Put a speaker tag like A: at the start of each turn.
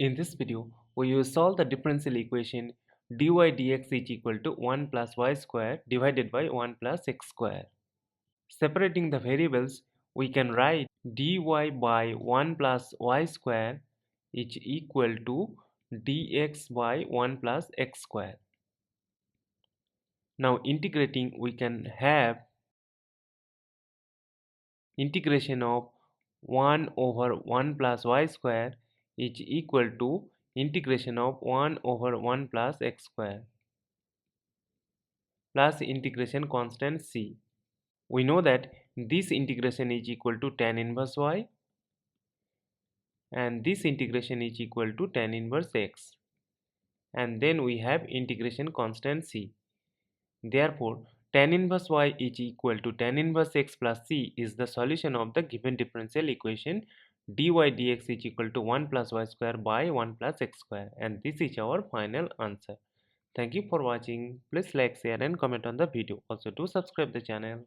A: In this video, we will solve the differential equation dy dx is equal to 1 plus y square divided by 1 plus x square. Separating the variables, we can write dy by 1 plus y square is equal to dx by 1 plus x square. Now integrating, we can have integration of 1 over 1 plus y square is equal to integration of 1 over 1 plus x square plus integration constant c. We know that this integration is equal to tan inverse y and this integration is equal to tan inverse x, and then we have integration constant c. Therefore, tan inverse y is equal to tan inverse x plus c is the solution of the given differential equation dy dx is equal to 1 plus y square by 1 plus x square, and this is our final answer. Thank you for watching. Please like, share and comment on the video. Also do subscribe the channel.